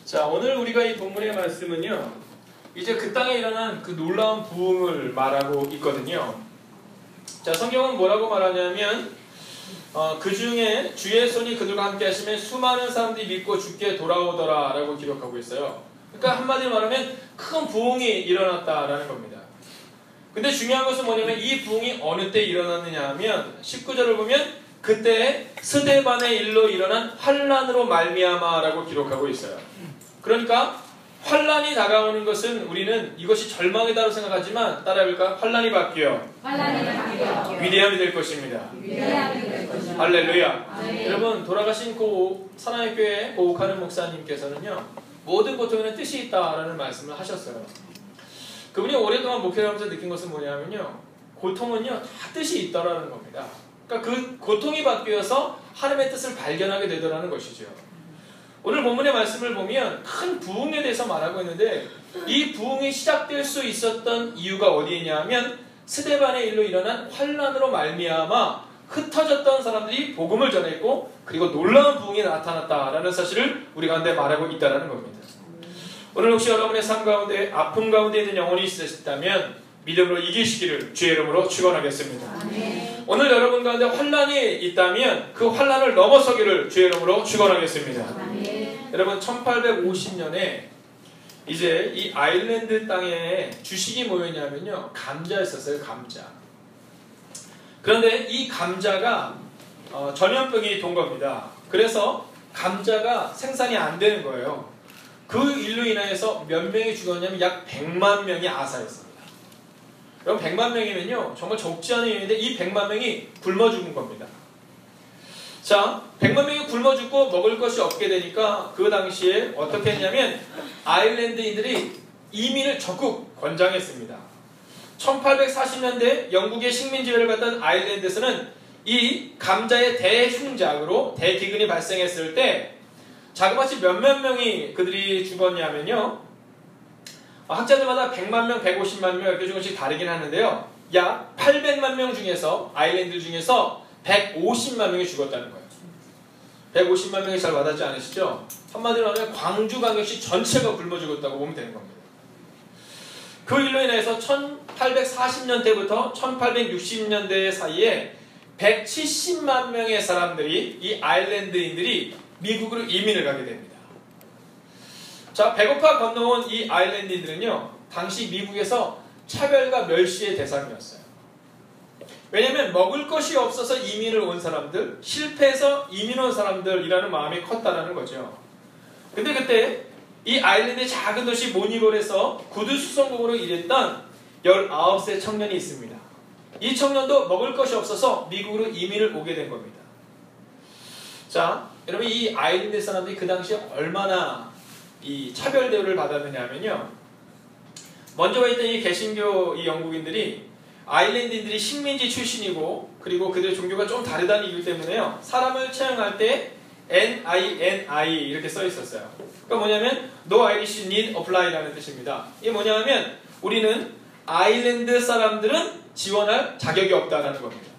자, 오늘 우리가 이 본문의 말씀은요, 이제 그 땅에 일어난 그 놀라운 부흥을 말하고 있거든요. 자, 성경은 뭐라고 말하냐면 그 중에 주의 손이 그들과 함께 하시며 수많은 사람들이 믿고 주께 돌아오더라 라고 기록하고 있어요. 그러니까 한마디로 말하면 큰 부흥이 일어났다라는 겁니다. 근데 중요한 것은 뭐냐면 이 부흥이 어느 때 일어났느냐 하면 19절을 보면 그때 스데반의 일로 일어난 환난으로 말미암아라고 기록하고 있어요. 그러니까 환난이 다가오는 것은 우리는 이것이 절망이다라고 생각하지만 따라해볼까? 환난이 바뀌어 위대함이 될 것입니다. 할렐루야. 여러분, 돌아가신 사랑의 교회 고욱하는 목사님께서는요, 모든 고통에는 뜻이 있다라는 말씀을 하셨어요. 그분이 오랫동안 목회를 하면서 느낀 것은 뭐냐면요, 고통은요 다 뜻이 있다라는 겁니다. 그러니까 그 고통이 바뀌어서 하나님의 뜻을 발견하게 되더라는 것이죠. 오늘 본문의 말씀을 보면 큰 부흥에 대해서 말하고 있는데, 이 부흥이 시작될 수 있었던 이유가 어디에 있냐 하면 스데반의 일로 일어난 환난으로 말미암아 흩어졌던 사람들이 복음을 전했고, 그리고 놀라운 부흥이 나타났다라는 사실을 우리 가운데 말하고 있다는 겁니다. 오늘 혹시 여러분의 삶 가운데 아픔 가운데 있는 영혼이 있으시다면 믿음으로 이기시기를 주의 이름으로 축원하겠습니다. 아멘. 오늘 여러분 가운데 환난이 있다면 그 환난을 넘어서기를 주의 이름으로 축원하겠습니다. 아멘. 여러분, 1850년에 이제 이 아일랜드 땅에 주식이 뭐였냐면요, 감자였었어요. 감자. 그런데 이 감자가 전염병이 돈 겁니다. 그래서 감자가 생산이 안 되는 거예요. 그 일로 인해서 몇 명이 죽었냐면 약 100만 명이 아사했습니다. 여러분, 100만 명이면요 정말 적지 않은 일인데 이 100만 명이 굶어 죽은 겁니다. 자, 100만 명이 굶어 죽고 먹을 것이 없게 되니까 그 당시에 어떻게 했냐면 아일랜드인들이 이민을 적극 권장했습니다. 1840년대 영국의 식민지배를 받던 아일랜드에서는 이 감자의 대흉작으로 대기근이 발생했을 때 자그마치 몇몇 명이 그들이 죽었냐면요, 학자들마다 100만 명, 150만 명 이렇게 조금씩 다르긴 하는데요, 약 800만 명 중에서 아일랜드 중에서 150만 명이 죽었다는 거예요. 150만 명이 잘 와닿지 않으시죠? 한마디로 하면 광주광역시 전체가 굶어 죽었다고 보면 되는 겁니다. 그 일로 인해서 1840년대부터 1860년대 사이에 170만 명의 사람들이, 이 아일랜드인들이 미국으로 이민을 가게 됩니다. 자, 배고파 건너온 이 아일랜드인들은요, 당시 미국에서 차별과 멸시의 대상이었어요. 왜냐하면 먹을 것이 없어서 이민을 온 사람들, 실패해서 이민 온 사람들이라는 마음이 컸다라는 거죠. 근데 그때 이 아일랜드의 작은 도시 모니골에서 구두 수송공으로 일했던 19세 청년이 있습니다. 이 청년도 먹을 것이 없어서 미국으로 이민을 오게 된 겁니다. 자, 여러분, 이 아일랜드 사람들이 그 당시에 얼마나 이 차별 대우를 받았느냐 하면요, 먼저 와 있던 이 개신교 이 영국인들이 아일랜드인들이 식민지 출신이고, 그리고 그들의 종교가 좀 다르다는 이유 때문에요, 사람을 채용할 때 NINI 이렇게 써 있었어요. 그러니까 뭐냐면 No Irish Need Apply라는 뜻입니다. 이게 뭐냐면 우리는 아일랜드 사람들은 지원할 자격이 없다라는 겁니다.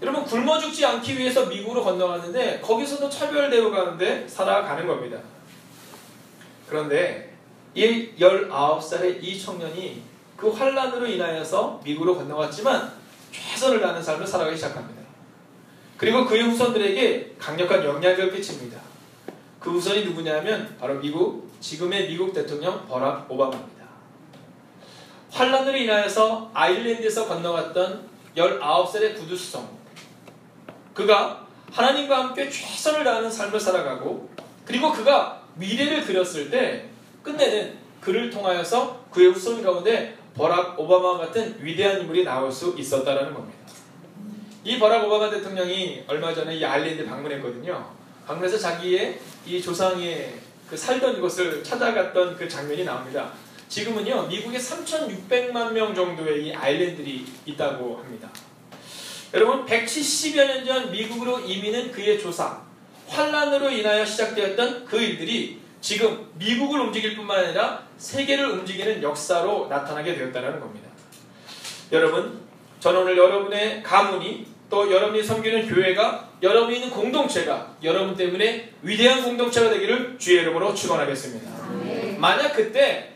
여러분, 굶어 죽지 않기 위해서 미국으로 건너갔는데 거기서도 차별 대우가 하는데 살아가는 겁니다. 그런데 이 19살의 이 청년이 그 환난으로 인하여서 미국으로 건너갔지만 최선을 다하는 삶을 살아가기 시작합니다. 그리고 그의 후손들에게 강력한 영향력을 끼칩니다. 그 후손이 누구냐면 바로 지금의 미국 대통령 버락 오바마입니다. 환난으로 인하여서 아일랜드에서 건너갔던 19살의 구두수성, 그가 하나님과 함께 최선을 다하는 삶을 살아가고, 그리고 그가 미래를 그렸을 때 끝내는 그를 통하여서 그의 후손 가운데 버락 오바마 같은 위대한 인물이 나올 수 있었다는 겁니다. 이 버락 오바마 대통령이 얼마 전에 이 아일랜드 방문했거든요. 방문해서 자기의 이 조상의 그 살던 곳을 찾아갔던 그 장면이 나옵니다. 지금은요, 미국에 3,600만 명 정도의 이 아일랜드들이 있다고 합니다. 여러분, 170여 년 전 미국으로 이민은 그의 조상, 환난으로 인하여 시작되었던 그 일들이 지금 미국을 움직일 뿐만 아니라 세계를 움직이는 역사로 나타나게 되었다는 겁니다. 여러분, 저는 오늘 여러분의 가문이 또 여러분이 섬기는 교회가, 여러분이 있는 공동체가 여러분 때문에 위대한 공동체가 되기를 주의 이름으로 축원하겠습니다. 만약 그때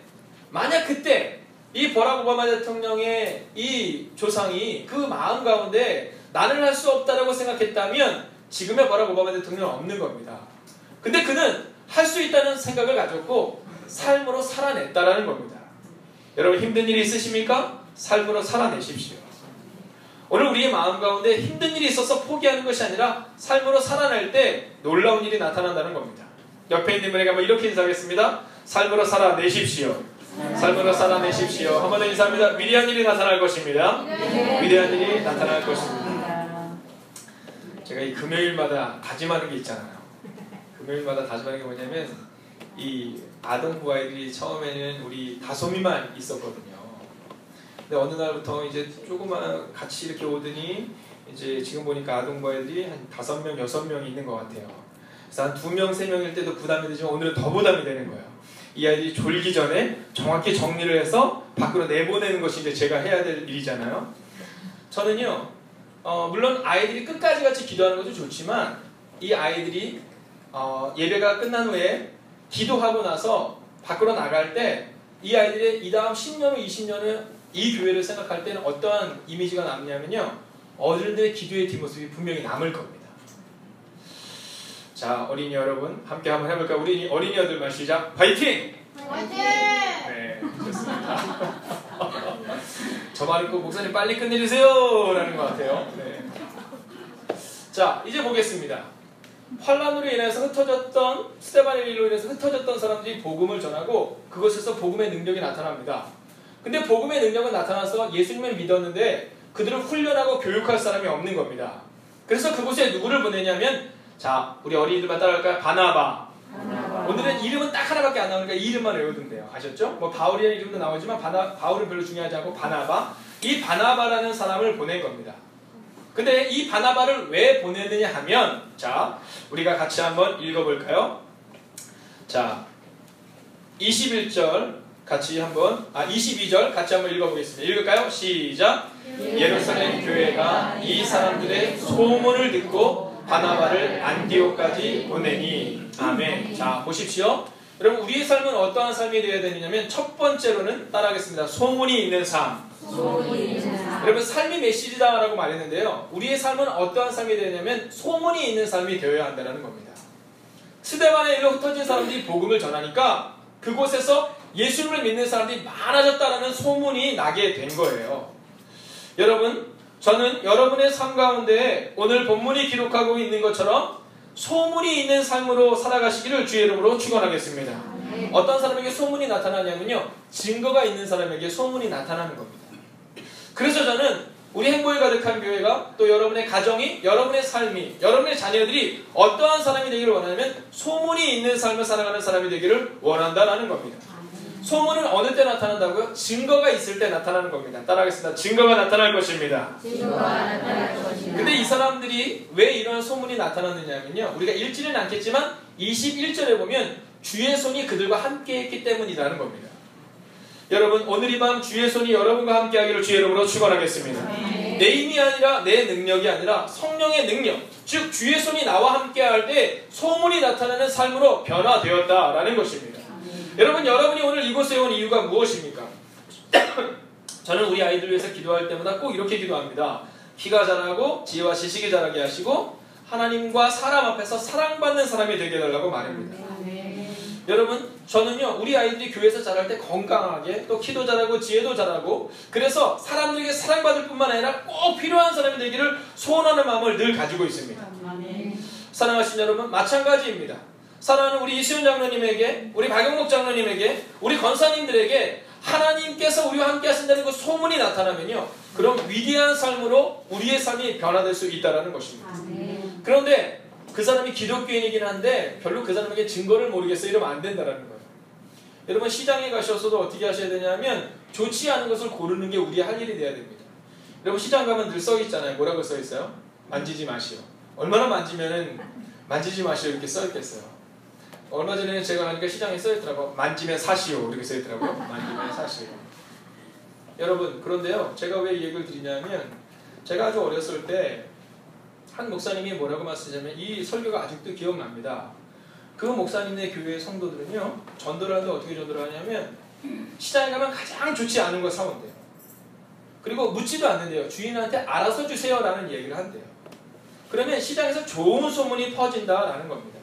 이 버락 오바마 대통령의 이 조상이 그 마음 가운데 나는 할 수 없다라고 생각했다면 지금의 버락 오바마 대통령은 없는 겁니다. 근데 그는 할 수 있다는 생각을 가졌고 삶으로 살아냈다라는 겁니다. 여러분 힘든 일이 있으십니까? 삶으로 살아내십시오. 오늘 우리의 마음 가운데 힘든 일이 있어서 포기하는 것이 아니라 삶으로 살아낼 때 놀라운 일이 나타난다는 겁니다. 옆에 있는 분에게 한번 이렇게 인사하겠습니다. 삶으로 살아내십시오. 삶으로 살아내십시오. 한 번 더 인사합니다. 위대한 일이 나타날 것입니다. 위대한 일이 나타날 것입니다. 제가 이 금요일마다 다짐하는 게 있잖아요. 금요일마다 다짐하는 게 뭐냐면 이 아동부 아이들이 처음에는 우리 다솜이만 있었거든요. 근데 어느 날부터 이제 조그만 같이 이렇게 오더니 이제 지금 보니까 아동부 아이들이 한 5명, 6명이 있는 것 같아요. 그래서 한 2명, 3명일 때도 부담이 되지만 오늘은 더 부담이 되는 거예요. 이 아이들이 졸기 전에 정확히 정리를 해서 밖으로 내보내는 것이 이제 제가 해야 될 일이잖아요. 저는요, 물론 아이들이 끝까지 같이 기도하는 것도 좋지만 이 아이들이 예배가 끝난 후에 기도하고 나서 밖으로 나갈 때 이 아이들의 이 다음 10년 후 20년은 이 교회를 생각할 때는 어떠한 이미지가 남냐면요, 어른들의 기도의 뒷모습이 분명히 남을 겁니다. 자, 어린이 여러분 함께 한번 해볼까요? 우리 어린이들만 시작! 파이팅! 화이팅! 네, 좋습니다. 저 말은 꼭 목사님 빨리 끝내주세요 라는 것 같아요. 네. 자, 이제 보겠습니다. 환란으로 인해서 흩어졌던, 스데반의 일로 인해서 흩어졌던 사람들이 복음을 전하고 그것에서 복음의 능력이 나타납니다. 근데 복음의 능력은 나타나서 예수님을 믿었는데 그들을 훈련하고 교육할 사람이 없는 겁니다. 그래서 그곳에 누구를 보내냐면, 자, 우리 어린이들만 따라갈까요? 바나바. 오늘은 이름은 딱 하나밖에 안 나오니까 이 이름만 외우면 돼요. 아셨죠? 뭐 바울이라는 이름도 나오지만 바울은 별로 중요하지 않고 바나바. 이 바나바라는 사람을 보낸 겁니다. 근데 이 바나바를 왜 보냈느냐 하면, 자, 우리가 같이 한번 읽어볼까요? 자, 22절 같이 한번 22절 같이 한번 읽어보겠습니다. 읽을까요? 시작! 예루살렘 교회가 이 사람들의 소문을 듣고 바나바를 안디옥까지 보내니. 아멘. 자, 보십시오. 여러분, 우리의 삶은 어떠한 삶이 되어야 되느냐면 첫 번째로는 따라하겠습니다. 소문이 있는 삶. 여러분, 삶이 메시지다라고 말했는데요, 우리의 삶은 어떠한 삶이 되냐면 소문이 있는 삶이 되어야 한다는 겁니다. 스데반의 일로 흩어진 사람들이 복음을 전하니까 그곳에서 예수님을 믿는 사람들이 많아졌다라는 소문이 나게 된 거예요. 여러분, 저는 여러분의 삶 가운데 오늘 본문이 기록하고 있는 것처럼 소문이 있는 삶으로 살아가시기를 주의 이름으로 축원하겠습니다. 어떤 사람에게 소문이 나타나냐면요, 증거가 있는 사람에게 소문이 나타나는 겁니다. 그래서 저는 우리 행복이 가득한 교회가, 또 여러분의 가정이, 여러분의 삶이, 여러분의 자녀들이 어떠한 사람이 되기를 원하냐면 소문이 있는 삶을 살아가는 사람이 되기를 원한다라는 겁니다. 소문은 어느 때 나타난다고요? 증거가 있을 때 나타나는 겁니다. 따라하겠습니다. 증거가 나타날 것입니다. 근데 이 사람들이 왜 이런 소문이 나타났느냐면요, 우리가 읽지는 않겠지만 21절에 보면 주의 손이 그들과 함께 했기 때문이라는 겁니다. 여러분, 오늘 이 밤 주의 손이 여러분과 함께 하기를 주의 이름으로 축원하겠습니다. 내 힘이 아니라 내 능력이 아니라 성령의 능력, 즉 주의 손이 나와 함께 할 때 소문이 나타나는 삶으로 변화되었다라는 것입니다. 여러분, 여러분이 오늘 이곳에 온 이유가 무엇입니까? 저는 우리 아이들 위해서 기도할 때마다 꼭 이렇게 기도합니다. 키가 자라고 지혜와 지식이 자라게 하시고 하나님과 사람 앞에서 사랑받는 사람이 되게 해달라고 말합니다. 여러분, 저는요, 우리 아이들이 교회에서 자랄 때 건강하게, 또 키도 자라고 지혜도 자라고, 그래서 사람들에게 사랑받을 뿐만 아니라 꼭 필요한 사람이 되기를 소원하는 마음을 늘 가지고 있습니다. 사랑하신 여러분, 마찬가지입니다. 사랑하는 우리 이수연 장로님에게, 우리 박영목 장로님에게, 우리 권사님들에게 하나님께서 우리와 함께 하신다는 그 소문이 나타나면요, 그럼 위대한 삶으로 우리의 삶이 변화될 수 있다는 것입니다. 그런데 그 사람이 기독교인이긴 한데 별로 그 사람에게 증거를 모르겠어요, 이러면 안 된다는 거예요. 여러분, 시장에 가셔서도 어떻게 하셔야 되냐면 좋지 않은 것을 고르는 게 우리의 할 일이 돼야 됩니다. 여러분, 시장 가면 늘 써 있잖아요. 뭐라고 써 있어요? 만지지 마시오. 얼마나 만지면은 만지지 마시오 이렇게 써 있겠어요. 얼마 전에 제가 가니까 시장에 써 있더라고요. 만지면 사시오 이렇게 써 있더라고요. 만지면 사시오. 여러분, 그런데요, 제가 왜 이 얘기를 드리냐면 제가 아주 어렸을 때 한 목사님이 뭐라고 말씀하시냐면 이 설교가 아직도 기억납니다. 그 목사님의 교회 성도들은요, 전도를 하는데 어떻게 전도를 하냐면 시장에 가면 가장 좋지 않은 거 사온대요. 그리고 묻지도 않는데요. 주인한테 알아서 주세요라는 얘기를 한대요. 그러면 시장에서 좋은 소문이 퍼진다라는 겁니다.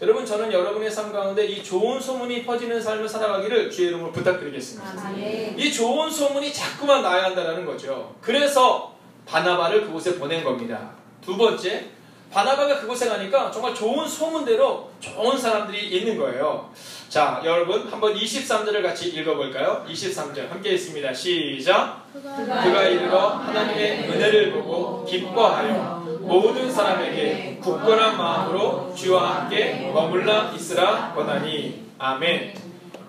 여러분, 저는 여러분의 삶 가운데 이 좋은 소문이 퍼지는 삶을 살아가기를 주의 이름으로 부탁드리겠습니다. 이 좋은 소문이 자꾸만 나야 한다는 거죠. 그래서 바나바를 그곳에 보낸 겁니다. 두 번째, 바나바가 그곳에 가니까 정말 좋은 소문대로 좋은 사람들이 있는 거예요. 자, 여러분 한번 23절을 같이 읽어볼까요? 23절 함께 읽습니다. 시작! 그가 이르러 하나님의 은혜를 보고 기뻐하여 모든 사람에게 굳건한 마음으로 주와 함께 머물러 있으라 권하니. 아멘.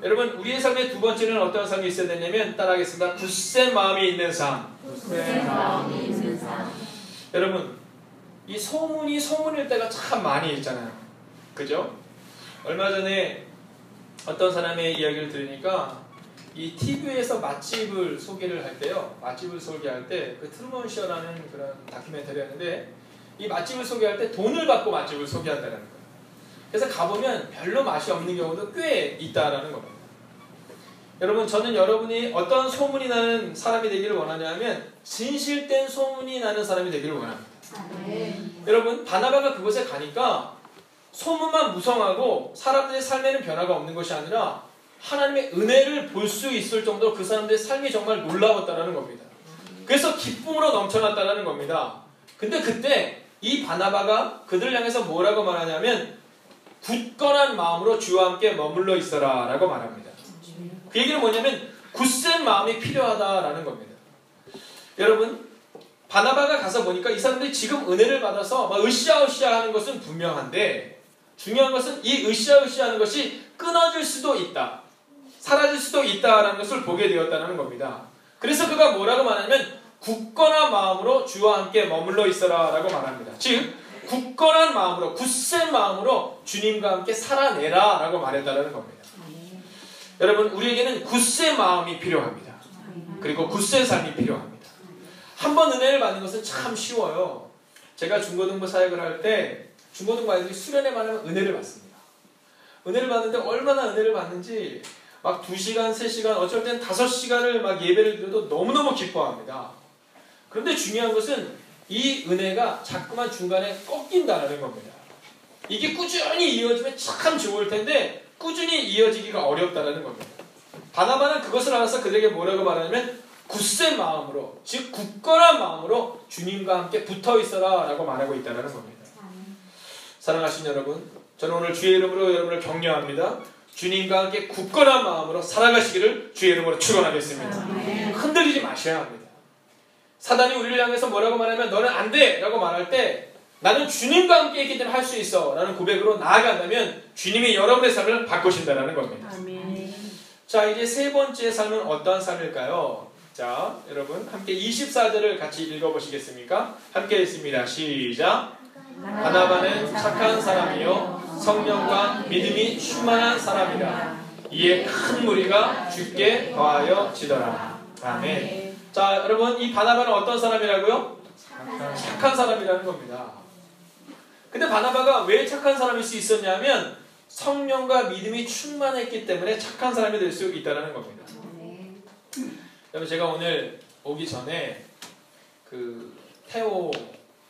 여러분, 우리의 삶의 두 번째는 어떤 삶이 있어야 되냐면 따라하겠습니다. 굳센 마음이 있는 삶. 여러분, 이 소문이 소문일 때가 참 많이 있잖아요. 그죠? 얼마 전에 어떤 사람의 이야기를 들으니까 이 TV에서 맛집을 소개를 할 때요. 맛집을 소개할 때 그 트루먼 쇼라는 그런 다큐멘터리였는데 이 맛집을 소개할 때 돈을 받고 맛집을 소개한다는 거예요. 그래서 가보면 별로 맛이 없는 경우도 꽤 있다라는 겁니다. 여러분, 저는 여러분이 어떤 소문이 나는 사람이 되기를 원하냐면 진실된 소문이 나는 사람이 되기를 원합니다. 여러분, 바나바가 그곳에 가니까 소문만 무성하고 사람들의 삶에는 변화가 없는 것이 아니라 하나님의 은혜를 볼 수 있을 정도로 그 사람들의 삶이 정말 놀라웠다라는 겁니다. 그래서 기쁨으로 넘쳐났다라는 겁니다. 근데 그때 이 바나바가 그들을 향해서 뭐라고 말하냐면 굳건한 마음으로 주와 함께 머물러 있어라 라고 말합니다. 그 얘기는 뭐냐면 굳센 마음이 필요하다라는 겁니다. 여러분, 바나바가 가서 보니까 이 사람들이 지금 은혜를 받아서 막 으쌰으쌰 하는 것은 분명한데 중요한 것은 이 으쌰으쌰 하는 것이 끊어질 수도 있다, 사라질 수도 있다라는 것을 보게 되었다는 겁니다. 그래서 그가 뭐라고 말하냐면 굳건한 마음으로 주와 함께 머물러 있어라 라고 말합니다. 즉 굳건한 마음으로, 굳센 마음으로 주님과 함께 살아내라 라고 말했다는 겁니다. 여러분, 우리에게는 굳센 마음이 필요합니다. 그리고 굳센 삶이 필요합니다. 한 번 은혜를 받는 것은 참 쉬워요. 제가 중고등부 사역을 할 때 중고등부 아이들이 수련회만 하면 은혜를 받습니다. 은혜를 받는데 얼마나 은혜를 받는지 막 2시간, 3시간, 어쩔 땐 5시간을 막 예배를 드려도 너무너무 기뻐합니다. 그런데 중요한 것은 이 은혜가 자꾸만 중간에 꺾인다는 겁니다. 이게 꾸준히 이어지면 참 좋을 텐데 꾸준히 이어지기가 어렵다는 겁니다. 바나바는 그것을 알아서 그들에게 뭐라고 말하냐면 굳센 마음으로, 즉 굳건한 마음으로 주님과 함께 붙어있어라 라고 말하고 있다는 겁니다. 사랑하신 여러분, 저는 오늘 주의 이름으로 여러분을 격려합니다. 주님과 함께 굳건한 마음으로 살아가시기를 주의 이름으로 축원하겠습니다. 흔들리지 마셔야 합니다. 사단이 우리를 향해서 뭐라고 말하면 너는 안 돼! 라고 말할 때 나는 주님과 함께 있기 때문에 할 수 있어 라는 고백으로 나아간다면 주님이 여러분의 삶을 바꾸신다는 겁니다. 자, 이제 세 번째 삶은 어떤 삶일까요? 자, 여러분 함께 24절을 같이 읽어보시겠습니까? 함께 읽습니다. 시작! 바나바는 착한 사람이요 성령과 믿음이 충만한 사람이라. 이에 큰 무리가 주께 더하여 지더라. 아멘. 자, 여러분, 이 바나바는 어떤 사람이라고요? 착한 사람이라는 겁니다. 근데 바나바가 왜 착한 사람일 수 있었냐면 성령과 믿음이 충만했기 때문에 착한 사람이 될 수 있다는 겁니다. 여러분, 제가 오늘 오기 전에 그 태호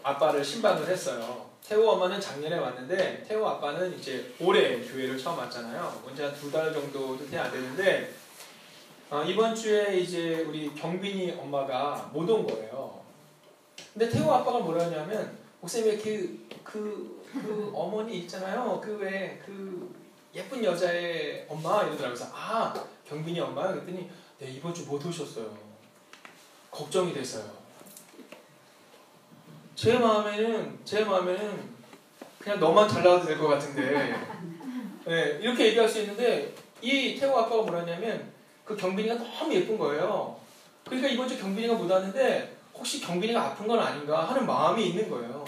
아빠를 신방을 했어요. 태호 엄마는 작년에 왔는데 태호 아빠는 이제 올해 교회를 처음 왔잖아요. 언제 한 2달 정도도 돼 안 되는데 이번 주에 이제 우리 경빈이 엄마가 못 온 거예요. 근데 태호 아빠가 뭐라 하냐면 목사님 그 어머니 있잖아요. 그 예쁜 여자의 엄마 이러더라고요. 그래서 경빈이 엄마요? 그랬더니 네, 이번 주 못 오셨어요. 걱정이 됐어요. 제 마음에는 그냥 너만 잘 나와도 될 것 같은데 네, 이렇게 얘기할 수 있는데 이 태호 아빠가 뭐라냐면 그 경빈이가 너무 예쁜 거예요. 그러니까 이번 주 경빈이가 못 왔는데 혹시 경빈이가 아픈 건 아닌가 하는 마음이 있는 거예요.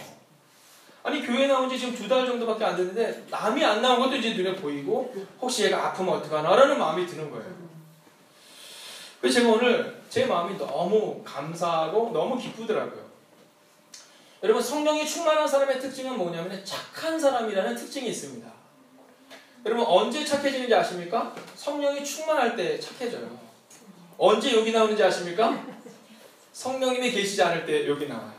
아니, 교회 나온 지 지금 2달 정도밖에 안 됐는데 남이 안 나온 것도 이제 눈에 보이고 혹시 얘가 아프면 어떡하나라는 마음이 드는 거예요. 그래서 제가 오늘 제 마음이 너무 감사하고 너무 기쁘더라고요. 여러분 성령이 충만한 사람의 특징은 뭐냐면 착한 사람이라는 특징이 있습니다. 여러분 언제 착해지는지 아십니까? 성령이 충만할 때 착해져요. 언제 여기 나오는지 아십니까? 성령님이 계시지 않을 때 여기 나와요.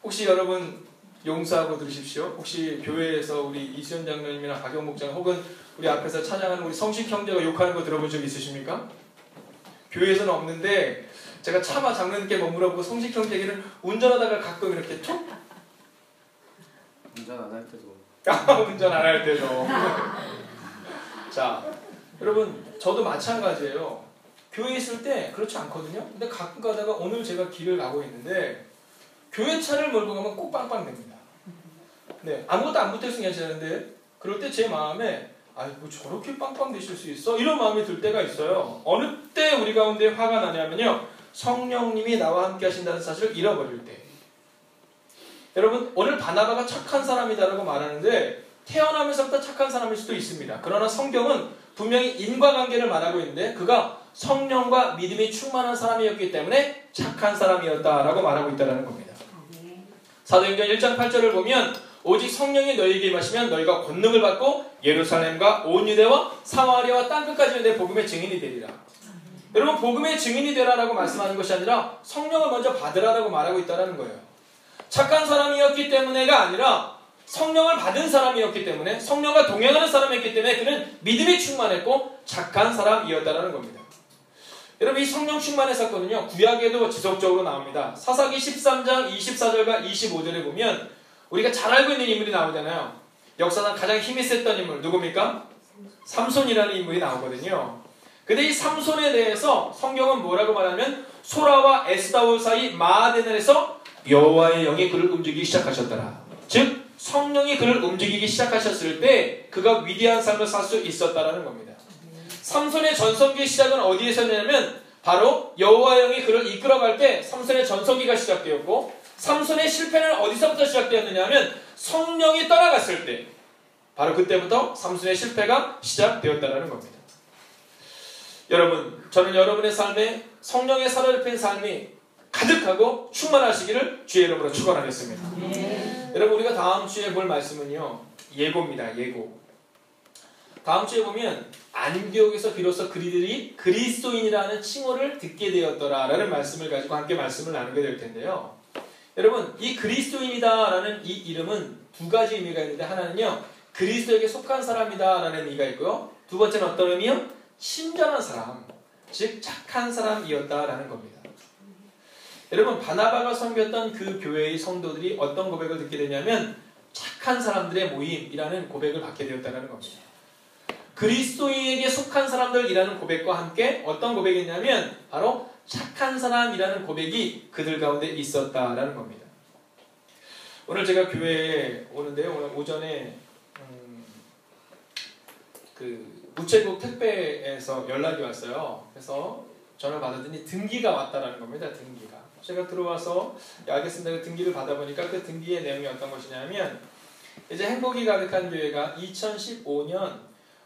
혹시 여러분 용서하고 들으십시오. 혹시 교회에서 우리 이수연 장로님이나 박영 목장 혹은 우리 앞에서 찬양하는 우리 성식 형제가 욕하는 거 들어본 적 있으십니까? 교회에서는 없는데 제가 차마 장로님께 머물어보고 성식 형제에게는 운전하다가 가끔 이렇게 툭 운전 안 할 때도 운전 안 할 때도 자 여러분 저도 마찬가지예요. 교회에 있을 때 그렇지 않거든요. 근데 가끔 가다가 오늘 제가 길을 가고 있는데 교회 차를 몰고 가면 꼭 빵빵됩니다. 네, 아무것도 안 붙어있으면 괜찮은데 그럴 때 제 마음에 아이고 저렇게 빵빵 되실 수 있어? 이런 마음이 들 때가 있어요. 어느 때 우리 가운데 화가 나냐면요, 성령님이 나와 함께 하신다는 사실을 잃어버릴 때. 여러분 오늘 바나바가 착한 사람이다라고 말하는데 태어나면서부터 착한 사람일 수도 있습니다. 그러나 성경은 분명히 인과관계를 말하고 있는데 그가 성령과 믿음이 충만한 사람이었기 때문에 착한 사람이었다라고 말하고 있다는 겁니다. 사도행전 1장 8절을 보면 오직 성령이 너희에게 임하시면 너희가 권능을 받고 예루살렘과 온 유대와 사마리아와 땅끝까지 내 복음의 증인이 되리라. 여러분 복음의 증인이 되라라고 말씀하는 것이 아니라 성령을 먼저 받으라라고 말하고 있다는 거예요. 착한 사람이었기 때문에가 아니라 성령을 받은 사람이었기 때문에 성령과 동행하는 사람이었기 때문에 그는 믿음이 충만했고 착한 사람이었다는 겁니다. 여러분 이 성령 충만의 사건은요 구약에도 지속적으로 나옵니다. 사사기 13장 24절과 25절에 보면 우리가 잘 알고 있는 인물이 나오잖아요. 역사상 가장 힘이 셌던 인물 누굽니까? 삼손이라는 인물이 나오거든요. 근데 이 삼손에 대해서 성경은 뭐라고 말하면 소라와 에스다올 사이 마하데넬에서 여호와의 영이 그를 움직이기 시작하셨더라. 즉 성령이 그를 움직이기 시작하셨을 때 그가 위대한 삶을 살 수 있었다라는 겁니다. 삼손의 전성기의 시작은 어디에서냐면 바로 여호와의 영이 그를 이끌어갈 때 삼손의 전성기가 시작되었고 삼손의 실패는 어디서부터 시작되었느냐 하면 성령이 떠나갔을 때 바로 그때부터 삼손의 실패가 시작되었다는 겁니다. 여러분 저는 여러분의 삶에 성령의 사로잡힌 삶이 가득하고 충만하시기를 주의 이름으로 축원하겠습니다. 여러분 우리가 다음 주에 볼 말씀은요 예고입니다. 예고. 다음 주에 보면 안디옥에서 비로소 그리들이 그리스도인이라는 칭호를 듣게 되었더라라는 말씀을 가지고 함께 말씀을 나누게 될 텐데요. 여러분 이 그리스도인이다라는 이 이름은 두 가지 의미가 있는데 하나는요 그리스도에게 속한 사람이다라는 의미가 있고요. 두 번째는 어떤 의미요? 친절한 사람, 즉 착한 사람이었다라는 겁니다. 여러분 바나바가 섬겼던 그 교회의 성도들이 어떤 고백을 듣게 되냐면 착한 사람들의 모임이라는 고백을 받게 되었다는 겁니다. 그리스도인에게 속한 사람들이라는 고백과 함께 어떤 고백이 있냐면 바로 착한 사람이라는 고백이 그들 가운데 있었다라는 겁니다. 오늘 제가 교회에 오는데요. 오늘 오전에 그 우체국 택배에서 연락이 왔어요. 그래서 전화를 받았더니 등기가 왔다라는 겁니다. 등기가. 제가 들어와서 알겠습니다. 등기를 받아보니까 그 등기의 내용이 어떤 것이냐면 이제 행복이 가득한 교회가 2015년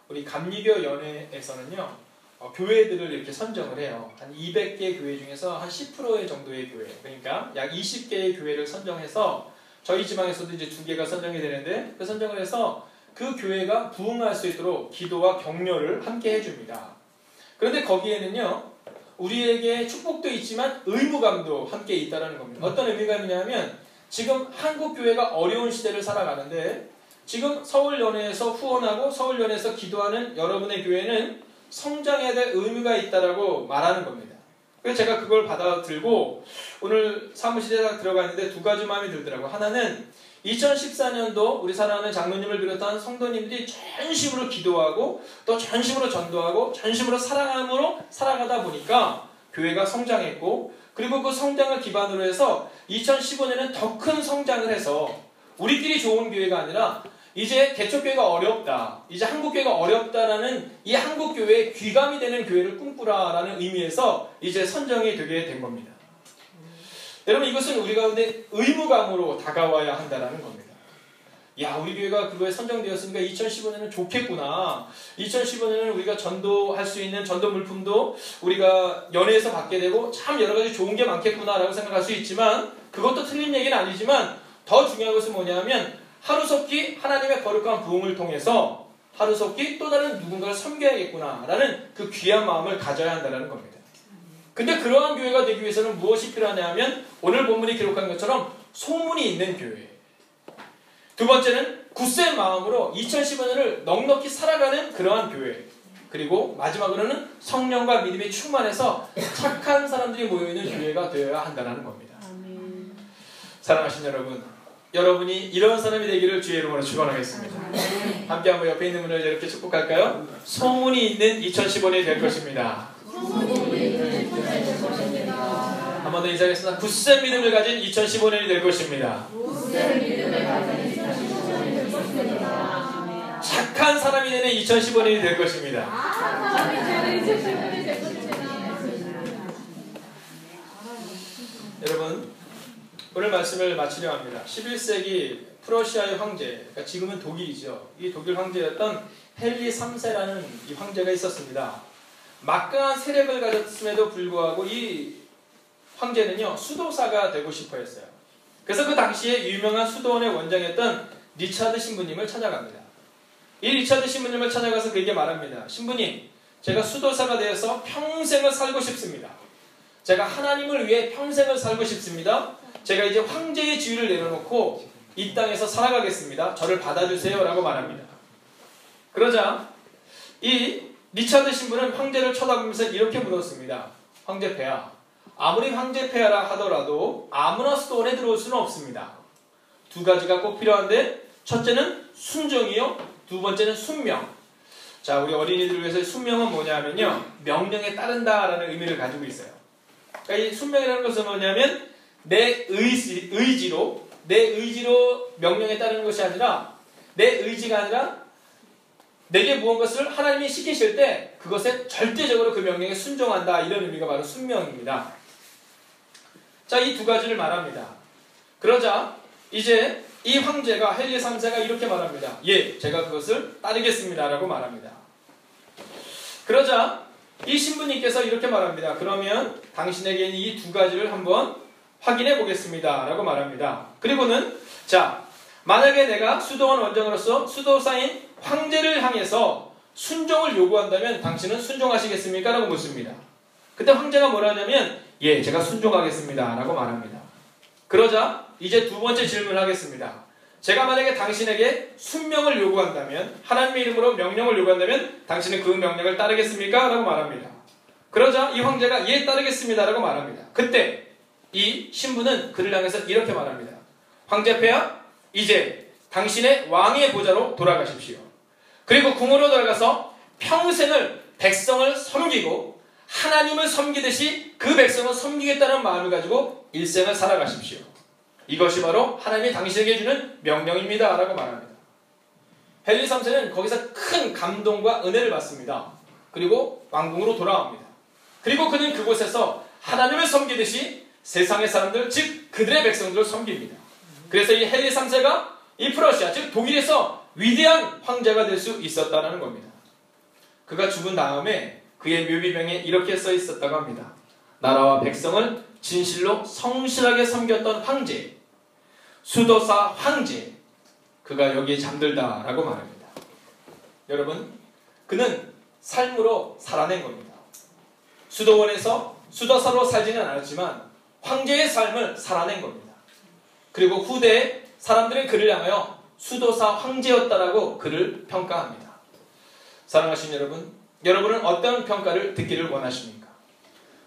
우리 감리교 연회에서는요 교회들을 이렇게 선정을 해요. 한 200개 교회 중에서 한 10%의 정도의 교회, 그러니까 약 20개의 교회를 선정해서 저희 지방에서도 이제 2개가 선정이 되는데 그 선정을 해서 그 교회가 부흥할 수 있도록 기도와 격려를 함께 해줍니다. 그런데 거기에는요 우리에게 축복도 있지만 의무감도 함께 있다는 겁니다. 어떤 의미가 있냐면 지금 한국 교회가 어려운 시대를 살아가는데 지금 서울연회에서 후원하고 서울연회에서 기도하는 여러분의 교회는 성장해야 될 의무가 있다라고 말하는 겁니다. 그래서 제가 그걸 받아들고 오늘 사무실에 들어가 있는데 두 가지 마음이 들더라고요. 하나는 2014년도 우리 사랑하는 장로님을 비롯한 성도님들이 전심으로 기도하고 또 전심으로 전도하고 전심으로 사랑함으로 살아가다 보니까 교회가 성장했고 그리고 그 성장을 기반으로 해서 2015년에는 더 큰 성장을 해서 우리끼리 좋은 교회가 아니라 이제 개척교회가 어렵다, 이제 한국교회가 어렵다라는 이 한국교회의 귀감이 되는 교회를 꿈꾸라라는 의미에서 이제 선정이 되게 된 겁니다. 여러분 이것은 우리 가운데 의무감으로 다가와야 한다는 겁니다. 야 우리 교회가 그거에 선정되었으니까 2015년은 좋겠구나. 2015년은 우리가 전도할 수 있는 전도 물품도 우리가 연회에서 받게 되고 참 여러 가지 좋은 게 많겠구나 라고 생각할 수 있지만 그것도 틀린 얘기는 아니지만 더 중요한 것은 뭐냐면 하루속히 하나님의 거룩한 부흥을 통해서 하루속히 또 다른 누군가를 섬겨야겠구나라는 그 귀한 마음을 가져야 한다는 겁니다. 근데 그러한 교회가 되기 위해서는 무엇이 필요하냐 하면 오늘 본문이 기록한 것처럼 소문이 있는 교회. 두 번째는 굳센 마음으로 2015년을 넉넉히 살아가는 그러한 교회. 그리고 마지막으로는 성령과 믿음이 충만해서 착한 사람들이 모여있는 교회가 되어야 한다는 겁니다. 사랑하신 여러분, 여러분이 이런 사람이 되기를 주의 이름으로 축원하겠습니다. 함께 한번 옆에 있는 분을 이렇게 축복할까요? 소문이 있는 2015년이 될 것입니다. 한 번 더 인사하겠습니다. 굳센 믿음을 가진 2015년이 될 것입니다. 착한 사람이 되는 2015년이 될 것입니다. 여러분, 오늘 말씀을 마치려 합니다. 11세기 프러시아의 황제, 그러니까 지금은 독일이죠. 이 독일 황제였던 헨리 3세라는 이 황제가 있었습니다. 막강한 세력을 가졌음에도 불구하고 이 황제는요, 수도사가 되고 싶어 했어요. 그래서 그 당시에 유명한 수도원의 원장이었던 리차드 신부님을 찾아갑니다. 이 리차드 신부님을 찾아가서 그에게 말합니다. 신부님, 제가 수도사가 되어서 평생을 살고 싶습니다. 제가 하나님을 위해 평생을 살고 싶습니다. 제가 이제 황제의 지위를 내려놓고 이 땅에서 살아가겠습니다. 저를 받아주세요 라고 말합니다. 그러자 이 리차드 신부는 황제를 쳐다보면서 이렇게 물었습니다. 황제 폐하, 아무리 황제 폐하라 하더라도 아무나 수도원에 들어올 수는 없습니다. 두 가지가 꼭 필요한데 첫째는 순종이요, 두 번째는 순명. 자, 우리 어린이들을 위해서 순명은 뭐냐면요, 명령에 따른다라는 의미를 가지고 있어요. 그러니까 이 순명이라는 것은 뭐냐면 내 의지로 명령에 따르는 것이 아니라, 내 의지가 아니라 내게 무언가를 하나님이 시키실 때 그것에 절대적으로 그 명령에 순종한다, 이런 의미가 바로 순명입니다. 자, 이 두 가지를 말합니다. 그러자 이제 이 황제가, 헨리 3세가 이렇게 말합니다. 예, 제가 그것을 따르겠습니다 라고 말합니다. 그러자 이 신부님께서 이렇게 말합니다. 그러면 당신에게 있는 이 두 가지를 한번 확인해 보겠습니다 라고 말합니다. 그리고는 자, 만약에 내가 수도원 원정으로서 수도사인 황제를 향해서 순종을 요구한다면 당신은 순종하시겠습니까? 라고 묻습니다. 그때 황제가 뭐라 하냐면 예, 제가 순종하겠습니다 라고 말합니다. 그러자 이제 두 번째 질문을 하겠습니다. 제가 만약에 당신에게 순명을 요구한다면, 하나님의 이름으로 명령을 요구한다면 당신은 그 명령을 따르겠습니까? 라고 말합니다. 그러자 이 황제가 예, 따르겠습니다 라고 말합니다. 그때 이 신부는 그를 향해서 이렇게 말합니다. 황제 폐하, 이제 당신의 왕의 보좌로 돌아가십시오. 그리고 궁으로 들어가서 평생을 백성을 섬기고 하나님을 섬기듯이 그 백성을 섬기겠다는 마음을 가지고 일생을 살아가십시오. 이것이 바로 하나님이 당신에게 주는 명령입니다 라고 말합니다. 헨리 3세는 거기서 큰 감동과 은혜를 받습니다. 그리고 왕궁으로 돌아옵니다. 그리고 그는 그곳에서 하나님을 섬기듯이 세상의 사람들, 즉 그들의 백성들을 섬깁니다. 그래서 이 헨리 3세가 이 프러시아, 즉 독일에서 위대한 황제가 될 수 있었다는 겁니다. 그가 죽은 다음에 그의 묘비병에 이렇게 써 있었다고 합니다. 나라와 백성을 진실로 성실하게 섬겼던 황제, 수도사 황제, 그가 여기에 잠들다라고 말합니다. 여러분, 그는 삶으로 살아낸 겁니다. 수도원에서 수도사로 살지는 않았지만 황제의 삶을 살아낸 겁니다. 그리고 후대에 사람들은 그를 향하여 수도사 황제였다라고 그를 평가합니다. 사랑하신 여러분, 여러분은 어떤 평가를 듣기를 원하십니까?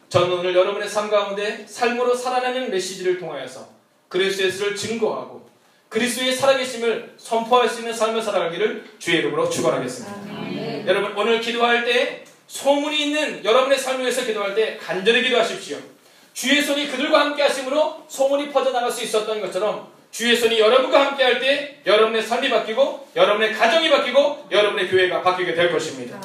저는 오늘 여러분의 삶 가운데 삶으로 살아내는 메시지를 통하여서 그리스도 예수를 증거하고 그리스도의 살아계심을 선포할 수 있는 삶을 살아가기를 주의 이름으로 축원하겠습니다. 여러분, 오늘 기도할 때 소문이 있는 여러분의 삶을 위해서 기도할 때 간절히 기도하십시오. 주의 손이 그들과 함께 하심으로 소문이 퍼져나갈 수 있었던 것처럼 주의 손이 여러분과 함께 할 때 여러분의 삶이 바뀌고 여러분의 가정이 바뀌고 여러분의 교회가 바뀌게 될 것입니다.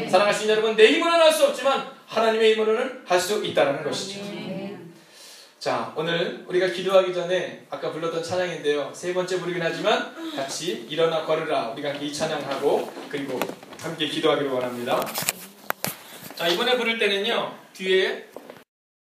사랑하신 여러분, 내 힘으로는 할 수 없지만 하나님의 힘으로는 할 수 있다는 것이죠. 자, 오늘 우리가 기도하기 전에 아까 불렀던 찬양인데요, 세 번째 부르긴 하지만 같이 일어나 걸으라, 우리가 함께 이 찬양하고 그리고 함께 기도하기를 원합니다. 자, 이번에 부를 때는요, 뒤에